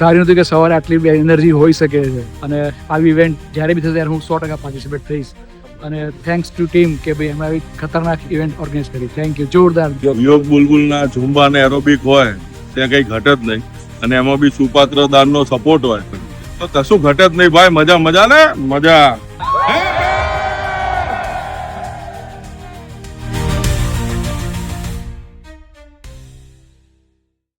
ધાર્યું હતું કે સવારે આટલી એનર્જી હોઈ શકે છે અને આવી ઇવેન્ટ જ્યારે બી થશે ત્યારે હું 100% પાર્ટિસિપેટ થઈશ અને થેન્ક્સ ટુ ટીમ કે ભાઈ અમે આવી ખતરનાક ઇવેન્ટ ઓર્ગેનાઇઝ કરી. Thank you. જોરદાર. યોગ બુલબુલના ઝુંબા અને એરોબિક હોય ત્યાં કંઈ ઘટે જ નહીં અને એમાં બી સુપાત્ર દાનનો સપોર્ટ હોય તો કશું ઘટે જ નહીં ભાઈ. મજા ને મજા.